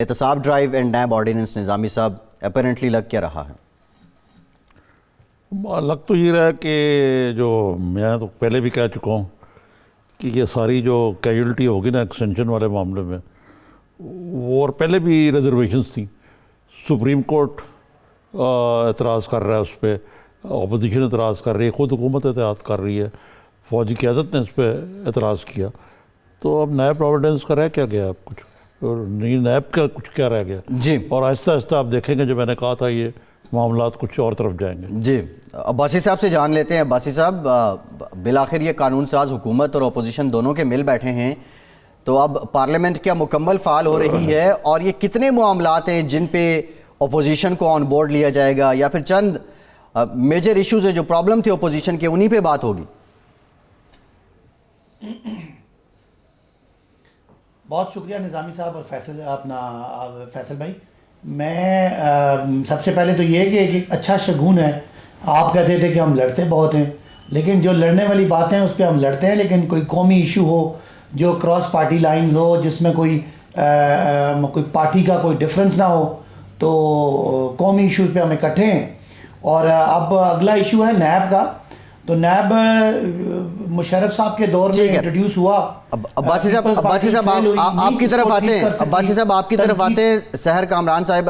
احتساب drive and NAB ordinance نظامی صاحب apparently لگ کیا رہا ہے؟ لگ تو یہ رہا کہ جو میں تو پہلے بھی کہہ چکا ہوں کہ یہ ساری جو کیجولٹی ہوگی نا ایکسٹینشن والے معاملے میں، وہ اور پہلے بھی ریزرویشنز تھیں. سپریم کورٹ اعتراض کر رہا ہے اس پہ، اپوزیشن اعتراض کر رہی ہے، خود حکومت اعتراض کر رہی ہے، فوجی قیادت نے اس پہ اعتراض کیا. تو اب نیب پروویڈنس کا رہ کیا گیا اب کچھ، اور نیب کا کچھ کیا رہ گیا جی. اور آہستہ آہستہ آپ دیکھیں گے جو میں نے کہا تھا یہ معاملات کچھ اور طرف جائیں گے. جی عباسی صاحب سے جان لیتے ہیں. عباسی صاحب، بالآخر یہ قانون ساز حکومت اور اپوزیشن دونوں کے مل بیٹھے ہیں، تو اب پارلیمنٹ کیا مکمل فعال ہو رہی ہے؟ اور یہ کتنے معاملات ہیں جن پہ اپوزیشن کو آن بورڈ لیا جائے گا، یا پھر چند میجر ایشوز ہیں جو پرابلم تھے اپوزیشن کے، انہی پہ بات ہوگی؟ بہت شکریہ نظامی صاحب اور فیصل بھائی. میں سب سے پہلے تو یہ کہ ایک اچھا شگون ہے. آپ کہتے تھے کہ ہم لڑتے بہت ہیں، لیکن جو لڑنے والی باتیں اس پہ ہم لڑتے ہیں، لیکن کوئی قومی ایشو ہو جو کراس پارٹی لائنز ہو، جس میں کوئی پارٹی کا کوئی ڈفرنس نہ ہو، تو قومی ایشوز پہ ہم اکٹھے ہیں. اور اب اگلا ایشو ہے نیب کا. تو نیب مشرف صاحب کے دور میں انٹروڈیوس ہوا. عباسی صاحب آپ کی طرف آتے ہیں. عباسی صاحب آپ کی طرف آتے ہیں. سحر کامران صاحب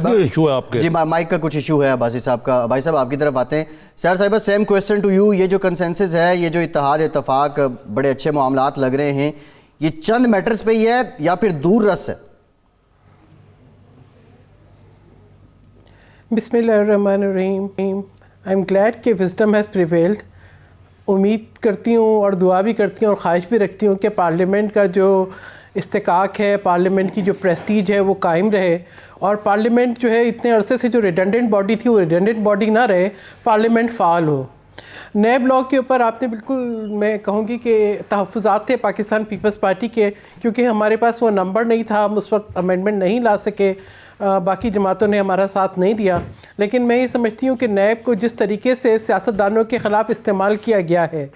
ایشو ہے آپ کے؟ جی مائک کا کچھ ایشو ہے عباسی صاحب کا. عباسی صاحب آپ کی طرف آتے ہیں. سحر صاحبہ سیم کویسچن ٹو یو. یہ جو کنسنسس ہے، یہ جو اتحاد اتفاق، بڑے اچھے معاملات لگ رہے ہیں، یہ چند میٹرز پہ ہی ہے یا پھر دور رس ہے؟ بسم اللہ الرحمن الرحیم. آئی ایم گلیڈ کہ وزڈم ہیز پریویلڈ. امید کرتی ہوں اور دعا بھی کرتی ہوں اور خواہش بھی رکھتی ہوں کہ پارلیمنٹ کا جو استحقاق ہے، پارلیمنٹ کی جو پریسٹیج ہے، وہ قائم رہے. اور پارلیمنٹ جو ہے اتنے عرصے سے جو ریڈنڈنٹ باڈی تھی، وہ ریڈنڈنٹ باڈی نہ رہے، پارلیمنٹ فعال ہو. نیب لاء کے اوپر آپ نے بالکل، میں کہوں گی کہ تحفظات تھے پاکستان پیپلز پارٹی کے، کیونکہ ہمارے پاس وہ نمبر نہیں تھا، ہم اس وقت امینڈمنٹ نہیں لا سکے، باقی جماعتوں نے ہمارا ساتھ نہیں دیا. لیکن میں یہ سمجھتی ہوں کہ نیب کو جس طریقے سے سیاستدانوں کے خلاف استعمال کیا گیا ہے،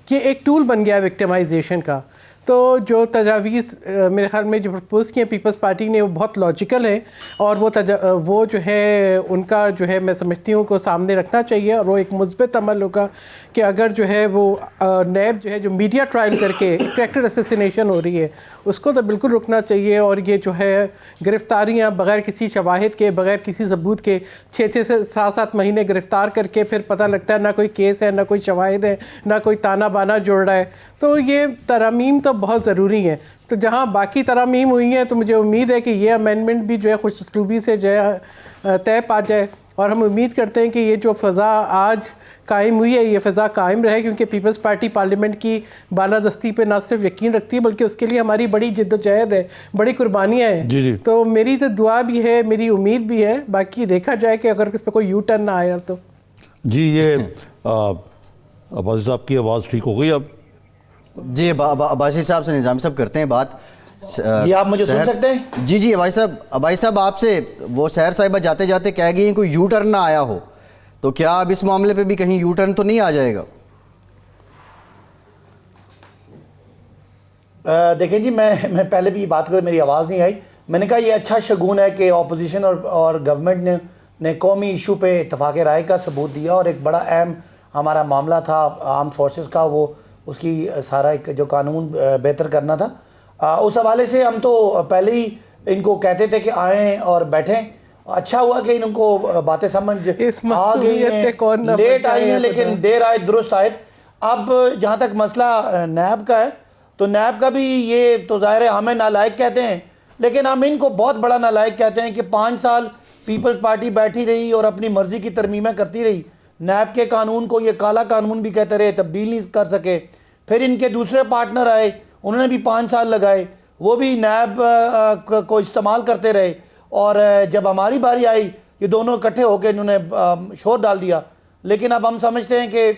کہ ایک ٹول بن گیا وکٹمائزیشن کا، تو جو تجاویز میرے خیال میں جو پرپوز کی ہیں پیپلز پارٹی نے، وہ بہت لاجیکل ہے. اور وہ جو ہے ان کا جو ہے میں سمجھتی ہوں کو سامنے رکھنا چاہیے، اور وہ ایک مثبت عمل ہوگا کہ اگر جو ہے وہ نیب جو ہے جو میڈیا ٹرائل کر کے کریکٹر اسیسینیشن ہو رہی ہے، اس کو تو بالکل رکنا چاہیے. اور یہ جو ہے گرفتاریاں بغیر کسی شواہد کے، بغیر کسی ثبوت کے 6 سے 7 مہینے گرفتار کر کے پھر پتہ لگتا ہے نہ کوئی کیس ہے، نہ کوئی شواہد ہے، نہ کوئی تانا بانا جوڑ رہا ہے. تو یہ ترامیم تو بہت ضروری ہیں. تو جہاں باقی ترامیم ہوئی ہیں، تو مجھے امید ہے کہ یہ امینڈمنٹ بھی جو ہے خوش اسلوبی سے جو ہے طے پا جائے. اور ہم امید کرتے ہیں کہ یہ جو فضا آج قائم ہوئی ہے، یہ فضا قائم رہے، کیونکہ پیپلز پارٹی پارلیمنٹ کی بالادستی پہ نہ صرف یقین رکھتی ہے، بلکہ اس کے لیے ہماری بڑی جد و جہد ہے، بڑی قربانیاں ہیں. جی. تو میری تو دعا بھی ہے، میری امید بھی ہے. باقی دیکھا جائے کہ اگر اس پہ کوئی یو ٹرن نہ آیا تو. جی یہ عباسی صاحب کی آواز ٹھیک ہو گئی اب؟ جی عباسی صاحب سے نظامی صاحب کرتے ہیں بات. جی آپ مجھے سن سکتے ہیں؟ جی عباسی صاحب آپ سے وہ سحر صاحبہ جاتے جاتے کہہ گئی ہیں کوئی یو ٹرن نہ آیا ہو، تو کیا اب اس معاملے پہ بھی کہیں یو ٹرن تو نہیں آ جائے گا؟ دیکھیں جی، میں پہلے بھی بات کروں، میری آواز نہیں آئی. میں نے کہا یہ اچھا شگون ہے کہ اپوزیشن اور گورنمنٹ نے قومی ایشو پہ اتفاق رائے کا ثبوت دیا. اور ایک بڑا اہم ہمارا معاملہ تھا آرم فورسز کا، وہ اس کی سارا ایک جو قانون بہتر کرنا تھا. اس حوالے سے ہم تو پہلے ہی ان کو کہتے تھے کہ آئیں اور بیٹھیں. اچھا ہوا کہ ان کو باتیں سمجھ آ گئی ہیں، لیٹ آئی ہیں لیکن دیر آئے درست آئے. اب جہاں تک مسئلہ نیب کا ہے، تو نیب کا بھی یہ تو ظاہر ہے ہمیں نالائق کہتے ہیں، لیکن ہم ان کو بہت بڑا نالائق کہتے ہیں کہ 5 سال پیپلز پارٹی بیٹھی رہی اور اپنی مرضی کی ترمیمیں کرتی رہی. نیب کے قانون کو یہ کالا قانون بھی کہتے رہے، تبدیل نہیں کر سکے. پھر ان کے دوسرے پارٹنر آئے، انہوں نے بھی 5 سال لگائے، وہ بھی نیب کو استعمال کرتے رہے. اور جب ہماری باری آئی، یہ دونوں اکٹھے ہو کے انہوں نے شور ڈال دیا. لیکن اب ہم سمجھتے ہیں کہ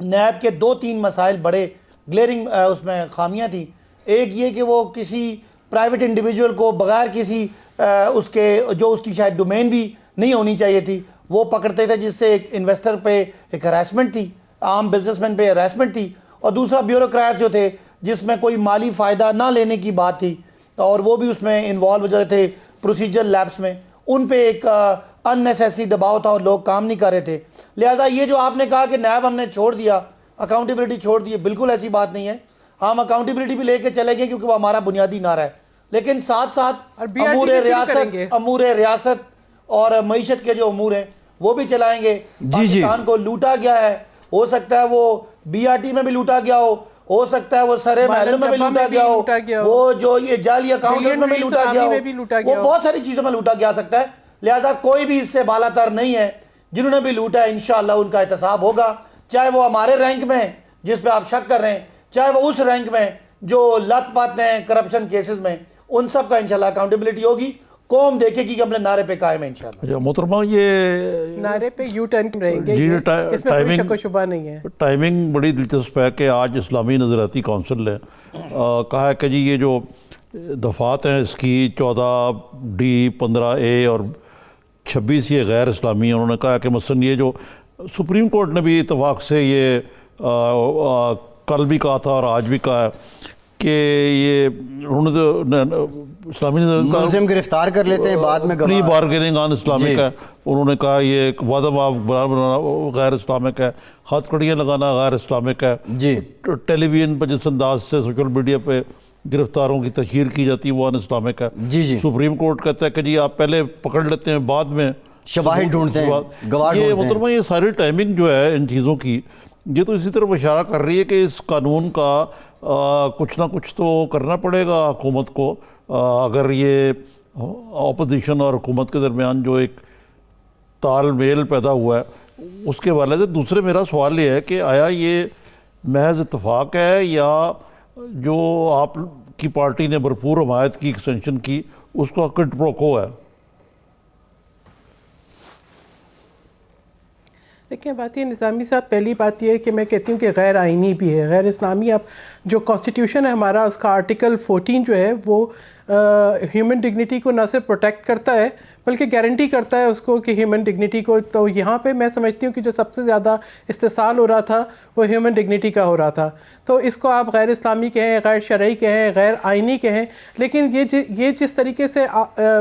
نیب کے 2-3 مسائل بڑے گلیئرنگ اس میں خامیاں تھیں. ایک یہ کہ وہ کسی پرائیویٹ انڈیویجول کو بغیر کسی اس کے جو اس کی شاید ڈومین بھی نہیں ہونی چاہیے تھی، وہ پکڑتے تھے، جس سے ایک انویسٹر پہ ایک ہراسمنٹ تھی، عام بزنس مین پہ ہراسمنٹ تھی. اور دوسرا بیوروکریٹ جو تھے، جس میں کوئی مالی فائدہ نہ لینے کی بات تھی. اور وہ بھی اس میں انوالو ہو جاتے تھے پروسیجر لیبس میں، ان پہ ایک اننیسیسری دباؤ تھا اور لوگ کام نہیں کر رہے تھے. لہٰذا یہ جو آپ نے کہا کہ نیب ہم نے چھوڑ دیا، اکاؤنٹیبلٹی چھوڑ دی، بالکل ایسی بات نہیں ہے. ہم اکاؤنٹیبلٹی بھی لے کے چلے گئے کیونکہ وہ ہمارا بنیادی نعرہ ہے، لیکن ساتھ ساتھ امور ریاست اور معیشت کے جو امور ہیں وہ بھی چلائیں گے. پاکستان کو لوٹا گیا ہے، ہو سکتا ہے وہ بی آر ٹی میں بھی لوٹا گیا ہو سکتا ہے وہ سرے محلوں میں بھی لوٹا گیا ہو، وہ جو یہ جعلی اکاؤنٹس میں بھی لوٹا گیا ہو، وہ بہت ساری چیزوں میں لوٹا گیا سکتا ہے. لہٰذا کوئی بھی اس سے بالا تر نہیں ہے. جنہوں نے بھی لوٹا ہے انشاءاللہ ان کا احتساب ہوگا، چاہے وہ ہمارے رینک میں جس پہ آپ شک کر رہے ہیں، چاہے وہ اس رینک میں جو لت پت ہیں کرپشن کیسز میں، ان سب کا انشاءاللہ اکاؤنٹیبلٹی ہوگی. قوم دیکھے گی کہ ہم نے نعرے پہ قائم ہے انشاءاللہ. محترمہ یہ نعرے پہ یو ٹرن رہیں گے، اس میں کوئی شک و شبہ نہیں ہے. ٹائمنگ بڑی دلچسپ ہے کہ آج اسلامی نظریاتی کونسل نے کہا ہے کہ جی یہ جو دفعات ہیں اس کی 14D 15A اور 26 یہ غیر اسلامی ہیں. انہوں نے کہا کہ مثلاً یہ جو سپریم کورٹ نے بھی اتفاق سے یہ کل بھی کہا تھا اور آج بھی کہا ہے کہ یہ انہوں نے اسلامی ملزم گرفتار کر لیتے ہیں بعد میں پری بارگیننگ آن اسلامک ہے. انہوں نے کہا یہ وعدہ معاف بنانا غیر اسلامک ہے، ہتھ کڑیاں لگانا غیر اسلامک ہے، جی ٹیلی ویژن پہ جس انداز سے سوشل میڈیا پہ گرفتاروں کی تشہیر کی جاتی ہے وہ ان اسلامک ہے. جی سپریم کورٹ کہتا ہے کہ جی آپ پہلے پکڑ لیتے ہیں بعد میں شواہد ڈھونڈتے ہیں، گواہ یہ ڈھونڈتے ہیں. محترمہ یہ ساری ٹائمنگ جو ہے ان چیزوں کی یہ تو اسی طرح اشارہ کر رہی ہے کہ اس قانون کا کچھ نہ کچھ تو کرنا پڑے گا حکومت کو. اگر یہ اپوزیشن اور حکومت کے درمیان جو ایک تال میل پیدا ہوا ہے اس کے حوالے سے دوسرے میرا سوال یہ ہے کہ آیا یہ محض اتفاق ہے یا جو آپ کی پارٹی نے بھرپور حمایت کی ایکسٹینشن کی اس کو کٹ پروکو ہے؟ دیکھیں بات یہ نظامی صاحب، پہلی بات یہ ہے کہ میں کہتی ہوں کہ غیر آئینی بھی ہے، غیر اسلامی. اب جو کانسٹیٹیوشن ہے ہمارا اس کا آرٹیکل 14 جو ہے وہ ہیومن ڈگنیٹی کو نہ صرف پروٹیکٹ کرتا ہے بلکہ گارنٹی کرتا ہے اس کو کہ ہیومن ڈگنیٹی کو. تو یہاں پہ میں سمجھتی ہوں کہ جو سب سے زیادہ استحصال ہو رہا تھا وہ ہیومن ڈگنیٹی کا ہو رہا تھا. تو اس کو آپ غیر اسلامی کہیں، غیر شرعی کہیں، غیر آئینی کہیں، لیکن یہ جس طریقے سے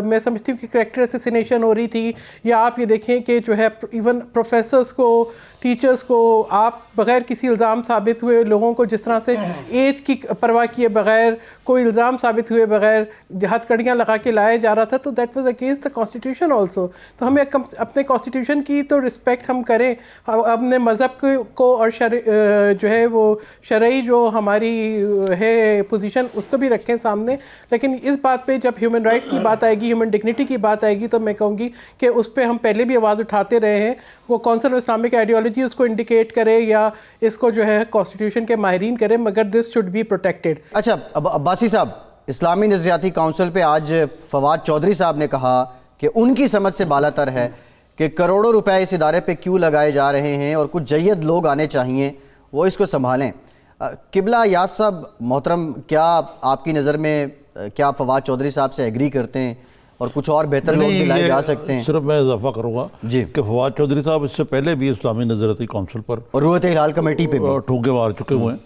میں سمجھتی ہوں کہ کریکٹر اسیسینیشن ہو رہی تھی، یا آپ یہ دیکھیں کہ جو ہے ایون پروفیسرز کو، ٹیچرز کو آپ بغیر کسی الزام ثابت ہوئے لوگوں کو جس طرح سے ایج کی پرواہ کیے بغیر، کوئی الزام ثابت ہوئے بغیر ہتھ کڑیاں لگا کے لایا جا رہا تھا، تو that was against the constitution also. تو ہمیں اپنے کانسٹیٹیوشن کی تو رسپیکٹ ہم کریں، اپنے مذہب کو اور جو ہے وہ شرعی جو ہماری ہے پوزیشن اس کو بھی رکھیں سامنے. لیکن اس بات پہ جب ہیومن رائٹس کی بات آئے گی، ہیومن ڈگنیٹی کی بات آئے گی، تو میں کہوں گی کہ اس پہ ہم پہلے بھی آواز اٹھاتے رہے ہیں. وہ کونسل آف اسلامک آئیڈیالوجی اس کو انڈیکیٹ کرے یا اس کو جو ہے کانسٹیٹیوشن کے ماہرین کرے، مگر دس شوڈ بی پروٹیکٹڈ. اچھا اب عباسی صاحب، اسلامی نظریاتی کونسل پہ آج فواد چودھری صاحب نے کہا کہ ان کی سمجھ سے بالا تر ہے کہ کروڑوں روپے اس ادارے پہ کیوں لگائے جا رہے ہیں اور کچھ جید لوگ آنے چاہیے وہ اس کو سنبھالیں. قبلہ یاس صاحب محترم، کیا آپ کی نظر میں کیا فواد چودھری صاحب سے ایگری کرتے ہیں اور کچھ اور بہتر لوگ بھی لائے جا سکتے ہیں؟ صرف میں اضافہ کروں گا جی کہ فواد چودھری صاحب اس سے پہلے بھی اسلامی نظریاتی کونسل پر اور روحت ہلال کمیٹی پہ بھی ٹھونکے مار چکے ہوئے ہیں.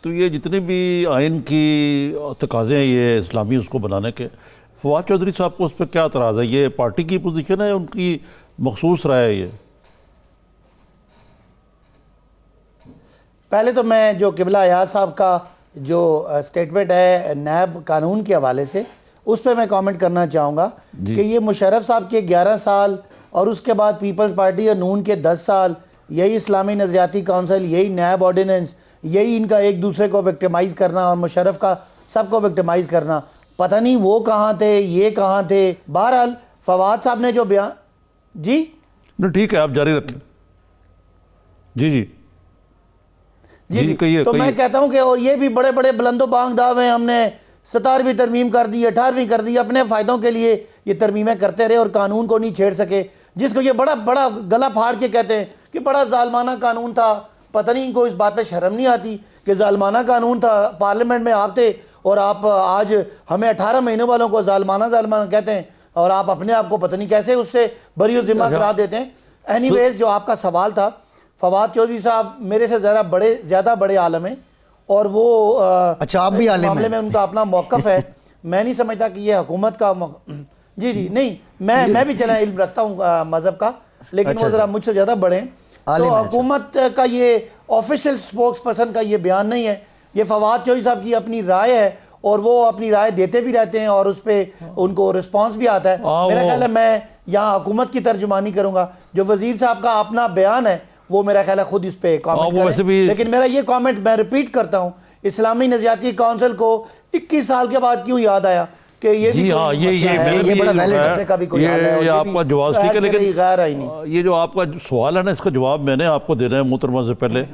تو یہ جتنے بھی آئین کی تقاضے ہیں یہ اسلامی اس کو بنانے کے، فواد چودھری صاحب کو اس پہ کیا اعتراض ہے؟ یہ پارٹی کی پوزیشن ہے، ان کی مخصوص رائے ہے یہ؟ پہلے تو میں جو قبلہ ایاز صاحب کا جو سٹیٹمنٹ ہے نیب قانون کے حوالے سے اس پہ میں کامنٹ کرنا چاہوں گا کہ یہ مشرف صاحب کے 11 سال اور اس کے بعد پیپلز پارٹی اور نون کے 10 سال، یہی اسلامی نظریاتی کونسل، یہی نیب آرڈیننس، یہی ان کا ایک دوسرے کو وکٹمائز کرنا اور مشرف کا سب کو وکٹمائز کرنا، پتہ نہیں وہ کہاں تھے، یہ کہاں تھے. بہرحال فواد صاحب نے جو بیان جی ٹھیک ہے آپ جاری رکھیں. جی تو میں کہتا ہوں کہ اور یہ بھی بڑے بڑے بلند و بانگ دعوے ہم نے 17ویں ترمیم کر دی، 18ویں کر دی، اپنے فائدوں کے لیے یہ ترمیمیں کرتے رہے اور قانون کو نہیں چھیڑ سکے، جس کو یہ بڑا گلا پھاڑ کے کہتے ہیں کہ بڑا ظالمانہ قانون تھا. پتہ نہیں ان کو اس بات پہ شرم نہیں آتی کہ ظالمانہ قانون تھا. پارلیمنٹ میں آپ تھے اور آپ آج ہمیں 18 مہینوں والوں کو ظالمانہ کہتے ہیں اور آپ اپنے آپ کو پتہ نہیں کیسے اس سے بری و ذمہ قرار دیتے ہیں. اینی ویز جو آپ کا سوال تھا، فواد چودھری صاحب میرے سے زیادہ بڑے عالم ہیں اور وہ اچھا آپ بھی عالم ہیں، معاملے میں ان کا اپنا موقف ہے. میں نہیں سمجھتا کہ یہ حکومت کا جی نہیں میں بھی چلا علم رکھتا ہوں مذہب کا، لیکن وہ ذرا مجھ سے زیادہ بڑے ہیں، تو حکومت کا یہ آفیشیل سپوکس پرسن کا یہ بیان نہیں ہے، یہ فواد چوہدری صاحب کی اپنی رائے ہے، اور وہ اپنی رائے دیتے بھی رہتے ہیں اور اس پہ ان کو رسپانس بھی آتا ہے۔ میرا خیال ہے میں یہاں حکومت کی ترجمانی کروں گا، جو وزیر صاحب کا اپنا بیان ہے وہ میرا خیال ہے خود اس پہ کامنٹ کریں، لیکن میرا یہ کامنٹ میں ریپیٹ کرتا ہوں، اسلامی نظریاتی کونسل کو 21 سال کے بعد کیوں یاد آیا کہ یہ بھی یہ بڑا یہ آپ کا جواز ٹھیک ہے، لیکن یہ جو آپ کا سوال ہے نا، اس کا جواب میں نے آپ کو دینا ہے محترمہ سے پہلے۔